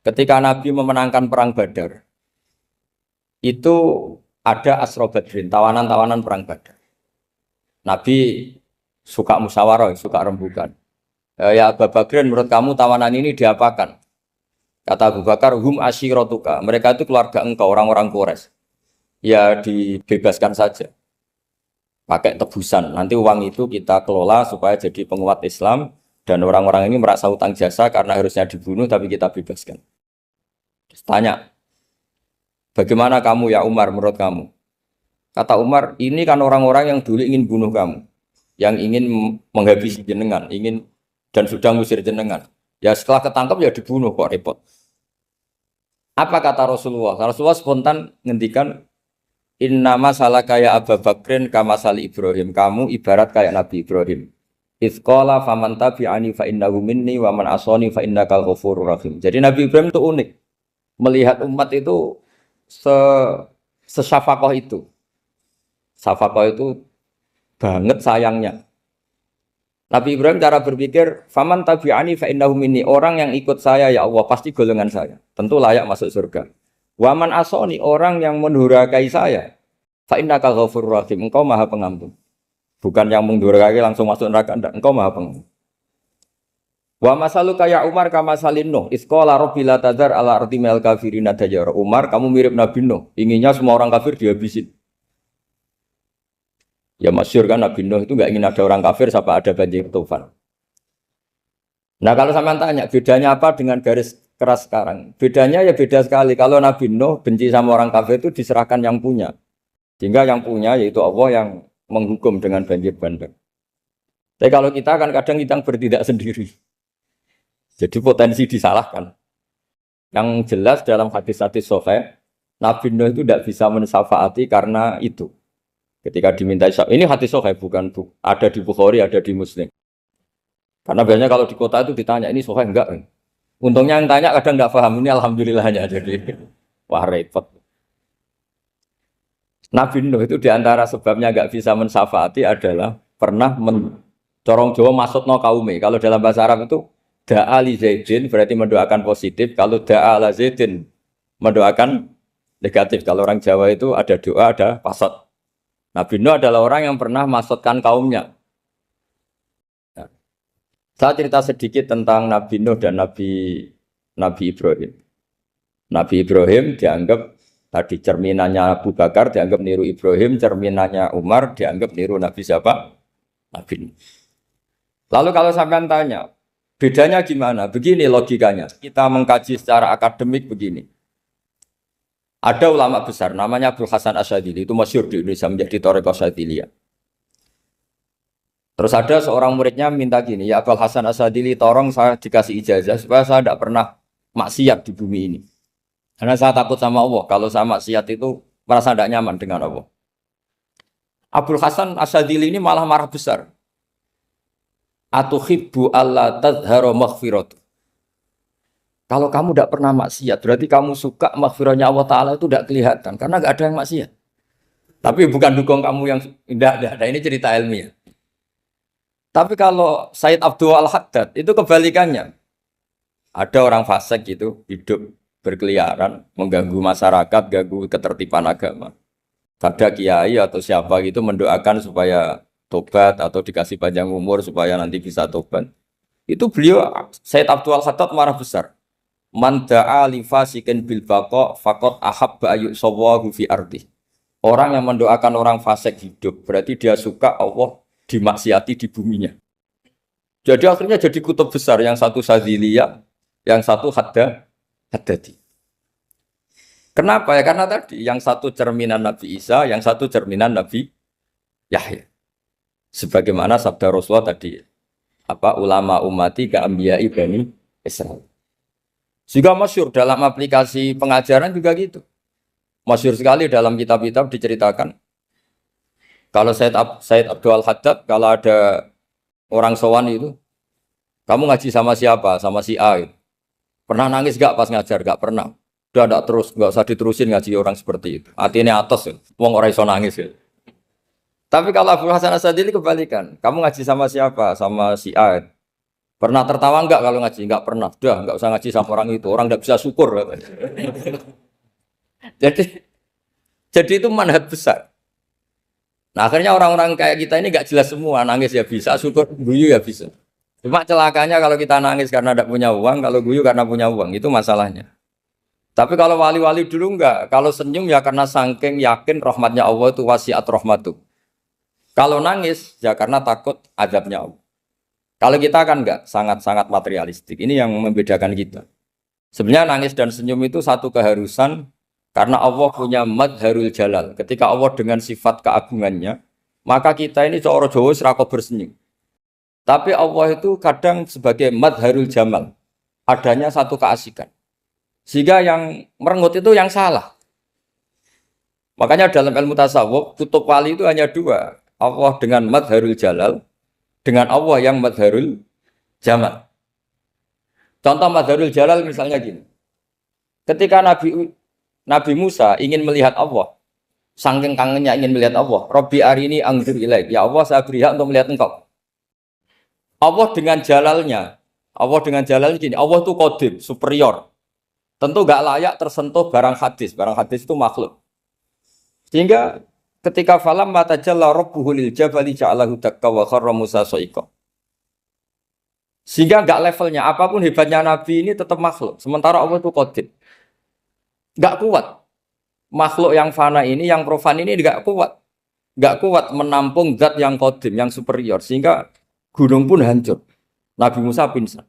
Ketika Nabi memenangkan perang Badar, itu ada Asra Badrin, tawanan-tawanan perang Badar. Nabi suka musyawarah, suka rembukan. Ya Abu Bakrin, menurut kamu tawanan ini diapakan? Kata Abu Bakar, hum asyiratuka. Mereka itu keluarga engkau, orang-orang Quraisy. Ya dibebaskan saja. Pakai tebusan. Nanti uang itu kita kelola supaya jadi penguat Islam. Dan orang-orang ini merasa utang jasa karena harusnya dibunuh, tapi kita bebaskan. Terus tanya, bagaimana kamu ya Umar menurut kamu? Kata Umar, ini kan orang-orang yang dulu ingin bunuh kamu. Yang ingin menghabisi jenengan, ingin dan sudah ngusir jenengan. Ya setelah ketangkap ya dibunuh, kok repot. Apa kata Rasulullah? Rasulullah spontan ngendikan, inna masalah kayak Abu Bakrin kama sali Ibrahim. Kamu ibarat kayak Nabi Ibrahim. Izqala faman tabi'ani fa innahu minni wa man asani fa innakal ghafurur rahim. Jadi Nabi Ibrahim itu unik. Melihat umat itu sesyafakoh itu. Syafakoh itu banget sayangnya. Nabi Ibrahim cara berpikir, faman tabi'ani fa innahu minni. Orang yang ikut saya ya Allah pasti golongan saya. Tentu layak masuk surga. Wa man asani, orang yang mendurhakai saya, fa innakal ghafurur rahim. Engkau Maha Pengampun. Bukan yang mendurhakai langsung masuk neraka, enggak. Engkau Maha Pengampun. Wa masalu kaya Umar kama salin Nuh. Isqala rabbil tadzar ala ardi mil kafirin dajara. Umar, kamu mirip Nabi Nuh. Inginnya semua orang kafir dihabisin. Ya masyhur kan Nabi Nuh itu enggak ingin ada orang kafir sampai ada banjir tufan. Nah kalau sampean tanya bedanya apa dengan garis keras sekarang? Bedanya ya beda sekali. Kalau Nabi Nuh benci sama orang kafir itu diserahkan yang punya. Sehingga yang punya yaitu Allah yang menghukum dengan banjir bandang. Tapi kalau kita kan kadang kita bertindak sendiri. Jadi potensi disalahkan. Yang jelas dalam hadis-hadis sahih, Nabi Nuh itu tidak bisa mensyafaati karena itu. Ketika diminta ini hadis sahih bukan ada di Bukhari, ada di Muslim. Karena biasanya kalau di kota itu ditanya ini sahih enggak? Untungnya yang tanya kadang enggak paham, ini alhamdulillahnya jadi wah repot. Nabi Nuh itu diantara sebabnya enggak bisa mensyafaati adalah pernah corong Jawa maksudno kaume. Kalau dalam bahasa Arab itu da'a li Zaidin berarti mendoakan positif, kalau da'a la Zaidin mendoakan negatif. Kalau orang Jawa itu ada doa, ada pasot. Nabi Nuh adalah orang yang pernah maksudkan kaumnya. Nah, saya cerita sedikit tentang Nabi Nuh dan Nabi Ibrahim. Nabi Ibrahim dianggap tadi cerminannya Abu Bakar, dianggap niru Ibrahim, cerminannya Umar, dianggap niru Nabi siapa? Nabi Nuh. Lalu kalau sampean tanya, bedanya gimana? Begini logikanya. Kita mengkaji secara akademik begini. Ada ulama besar namanya Abdul Hasan Asyadzili, itu masyhur di Indonesia menjadi Thariqah Asyadziliyah. Terus ada seorang muridnya minta gini, ya Abdul Hasan Asyadzili, tolong saya dikasih ijazah supaya saya tidak pernah maksiat di bumi ini. Karena saya takut sama Allah, kalau saya maksiat itu merasa tidak nyaman dengan Allah. Abdul Hasan Asyadzili ini malah marah besar. Atuhibbu alla tadhharu maghfiratu. Kalau kamu tidak pernah maksiat, berarti kamu suka maghfirahnya Allah Ta'ala itu tidak kelihatan. Karena tidak ada yang maksiat. Tapi bukan dukung kamu yang tidak ada. Ini cerita ilmiah. Tapi kalau Sayyid Abdul Al-Haddad, itu kebalikannya. Ada orang fasik gitu, hidup berkeliaran, mengganggu masyarakat, ganggu ketertiban agama. Ada kiai atau siapa gitu mendoakan supaya tobat atau dikasih panjang umur supaya nanti bisa tobat. Itu beliau, Sayyid Abdul Al-Haddad marah besar. Man da'a li fasikin bil baqa faqad ahabba ayyusawahu fi ardi. Orang yang mendoakan orang fasik hidup berarti dia suka Allah dimaksiati di buminya. Jadi akhirnya jadi kutub besar, yang satu Sadziliyah, yang satu Haddadi. Kenapa ya? Karena tadi yang satu cerminan Nabi Isa, yang satu cerminan Nabi Yahya. Sebagaimana sabda Rasulullah tadi, ulama ummati ka anbiya'i bani Israil. Juga masyhur dalam aplikasi pengajaran juga gitu. Masyhur sekali dalam kitab-kitab diceritakan. Kalau Sayyid Abdul Haddad, kalau ada orang sowan itu, kamu ngaji sama siapa? Sama si A. Gitu. Pernah nangis gak pas ngajar? Gak pernah. Udah gak terus, gak usah diterusin ngaji orang seperti itu. Hatinya atas ya. Wong ora iso nangis ya. Tapi kalau Abdul Hasan Asyadzili kebalikan. Kamu ngaji sama siapa? Sama si A. Pernah tertawa enggak kalau ngaji? Enggak pernah. Udah, enggak usah ngaji sama orang itu. Orang enggak bisa syukur. Jadi jadi itu manhaj besar. Nah, akhirnya orang-orang kayak kita ini enggak jelas semua. Nangis ya bisa, syukur, guyu ya bisa. Cuma celakanya kalau kita nangis karena tidak punya uang, kalau guyu karena punya uang, itu masalahnya. Tapi kalau wali-wali dulu enggak. Kalau senyum ya karena saking yakin rahmatnya Allah itu wasiat rahmatu. Kalau nangis ya karena takut azabnya Allah. Kalau kita kan enggak, sangat-sangat materialistik. Ini yang membedakan kita. Sebenarnya nangis dan senyum itu satu keharusan karena Allah punya madharul jalal. Ketika Allah dengan sifat keagungannya, maka kita ini coro Jawa serako bersenyum. Tapi Allah itu kadang sebagai madharul jamal. Adanya satu keasikan. Sehingga yang merengut itu yang salah. Makanya dalam ilmu tasawuf, kutub wali itu hanya dua. Allah dengan madharul jalal, dengan Allah yang madharul jamal. Contoh madharul jalal misalnya gini. Ketika Nabi Musa ingin melihat Allah, saking kangennya ingin melihat Allah, Rabbi arini anzur ilaik. Ya Allah, saya beri hak untuk melihat engkau. Allah dengan jalalnya gini, Allah itu qadim, superior. Tentu gak layak tersentuh barang hadis. Barang hadis itu makhluk. Sehingga ketika falam mata jalla rabbuhu lil jabali ja'alahu dakka wa kharra Musa sa'iqa. Sehingga enggak levelnya apapun hebatnya Nabi ini tetap makhluk. Sementara Allah itu qadim. Enggak kuat. Makhluk yang fana ini, yang profan ini enggak kuat. Enggak kuat menampung zat yang qadim, yang superior. Sehingga gunung pun hancur. Nabi Musa pingsan.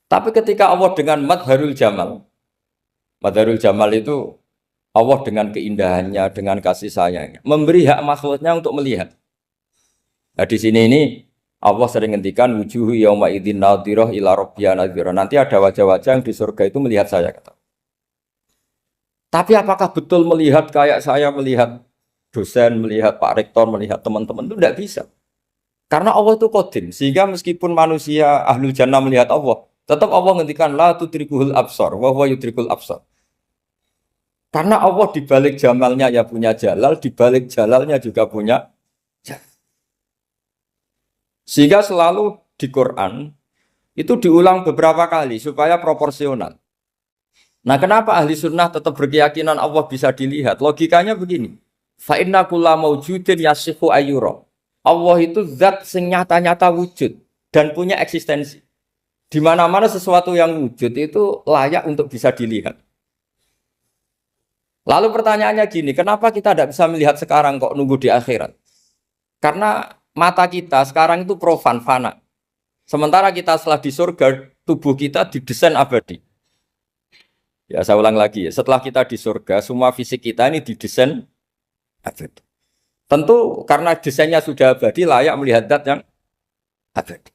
Tapi ketika Allah dengan madharul jamal itu Allah dengan keindahannya, dengan kasih sayangnya, memberi hak makhluknya untuk melihat. Nah, di sini ini Allah sering ngendikan wujuhu yauma idzin nadhirah ila rabbiha nadhirah. Nanti ada wajah-wajah yang di surga itu melihat saya kata. Tapi apakah betul melihat kayak saya melihat dosen, melihat Pak Rektor, melihat teman-teman itu tidak bisa. Karena Allah itu qadim, sehingga meskipun manusia ahlul jannah melihat Allah, tetap Allah ngendikan la tudrikuhul absar wa huwa yudrikul absar. Karena Allah di balik jamalnya ya punya jalal, di balik jalalnya juga punya jalal. Sehingga selalu di Quran itu diulang beberapa kali supaya proporsional. Nah, kenapa ahli sunnah tetap berkeyakinan Allah bisa dilihat? Logikanya begini. Fa inna kulla maujudin yasihu ayyura. Allah itu zat sing nyata-nyata wujud dan punya eksistensi. Di mana-mana sesuatu yang wujud itu layak untuk bisa dilihat. Lalu pertanyaannya gini, kenapa kita tidak bisa melihat sekarang kok nunggu di akhirat? Karena mata kita sekarang itu profan, fana. Sementara kita setelah di surga, tubuh kita didesain abadi. Ya, saya ulang lagi ya. Setelah kita di surga, semua fisik kita ini didesain abadi. Tentu karena desainnya sudah abadi, layak melihat zat yang abadi.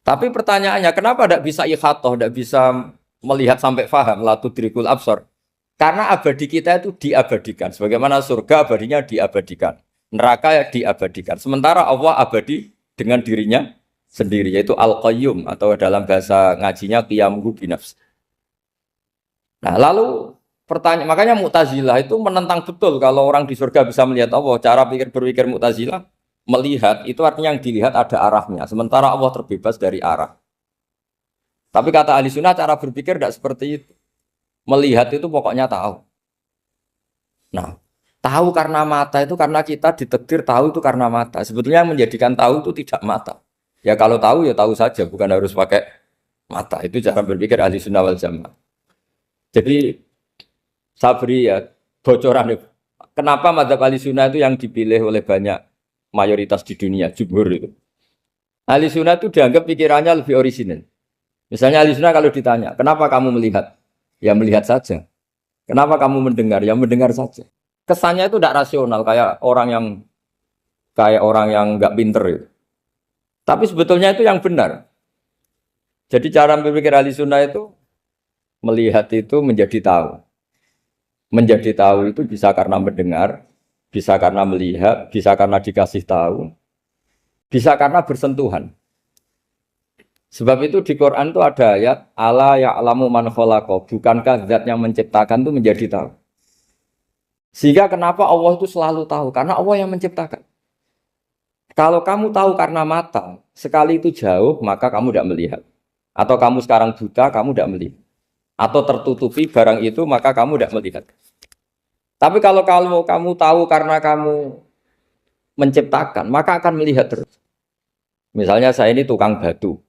Tapi pertanyaannya, kenapa tidak bisa ikhatoh, tidak bisa melihat sampai faham, la tudrikul absar? Karena abadi kita itu diabadikan. Sebagaimana surga abadinya diabadikan. Neraka ya diabadikan. Sementara Allah abadi dengan dirinya sendiri, yaitu Al-Qayyum, atau dalam bahasa ngajinya Qiyamuhu binafs. Nah, lalu pertanyaan, makanya Mu'tazilah itu menentang betul kalau orang di surga bisa melihat Allah. Cara berpikir Mu'tazilah, melihat itu artinya yang dilihat ada arahnya. Sementara Allah terbebas dari arah. Tapi kata ahli sunnah cara berpikir tidak seperti itu. Melihat itu pokoknya tahu. Nah, tahu karena mata itu karena kita ditakdir tahu itu karena mata. Sebetulnya yang menjadikan tahu itu tidak mata. Ya kalau tahu ya tahu saja, bukan harus pakai mata. Itu cara berpikir ahli sunnah wal jamaah. Jadi saya beri ya bocoran. Kenapa mazhab ahli sunnah itu yang dipilih oleh banyak mayoritas di dunia, jumhur itu. Ahli sunnah itu dianggap pikirannya lebih orisinal. Misalnya ahli sunnah kalau ditanya, kenapa kamu melihat? Ya melihat saja. Kenapa kamu mendengar? Ya mendengar saja. Kesannya itu tidak rasional, kayak orang yang nggak pinter itu. Tapi sebetulnya itu yang benar. Jadi cara berpikir ahli sunnah itu melihat itu menjadi tahu. Menjadi tahu itu bisa karena mendengar, bisa karena melihat, bisa karena dikasih tahu, bisa karena bersentuhan. Sebab itu di Quran itu ada ayat ala ya'lamu man khalaqa, bukankah zat yang menciptakan itu menjadi tahu. Sehingga kenapa Allah itu selalu tahu? Karena Allah yang menciptakan. Kalau kamu tahu karena mata, sekali itu jauh, maka kamu tidak melihat. Atau kamu sekarang buta, kamu tidak melihat. Atau tertutupi barang itu, maka kamu tidak melihat. Tapi kalau kamu tahu karena kamu menciptakan, maka akan melihat terus. Misalnya saya ini tukang batu.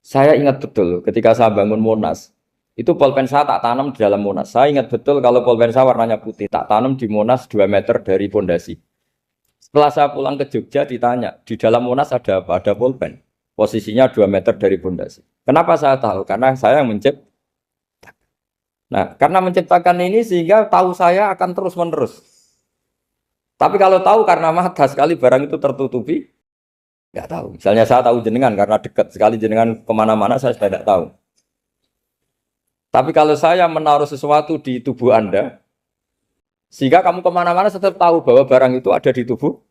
Saya ingat betul ketika saya bangun Monas, itu pulpen saya tak tanam di dalam Monas. Saya ingat betul kalau pulpen saya warnanya putih, tak tanam di Monas 2 meter dari pondasi. Setelah saya pulang ke Jogja ditanya, di dalam Monas ada apa? Ada pulpen. Posisinya 2 meter dari pondasi. Kenapa saya tahu? Karena saya yang menciptakan. Nah, karena menciptakan ini sehingga tahu saya akan terus-menerus. Tapi kalau tahu karena mata sekali barang itu tertutupi, nggak tahu. Misalnya saya tahu jenengan karena dekat sekali jenengan kemana-mana saya sudah tidak tahu. Tapi kalau saya menaruh sesuatu di tubuh Anda, sehingga kamu kemana-mana tetap tahu bahwa barang itu ada di tubuh.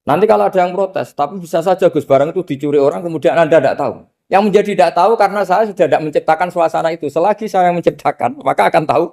Nanti kalau ada yang protes, tapi bisa saja Gus barang itu dicuri orang kemudian Anda tidak tahu. Yang menjadi tidak tahu karena saya sudah tidak menciptakan suasana itu. Selagi saya yang menciptakan, maka akan tahu.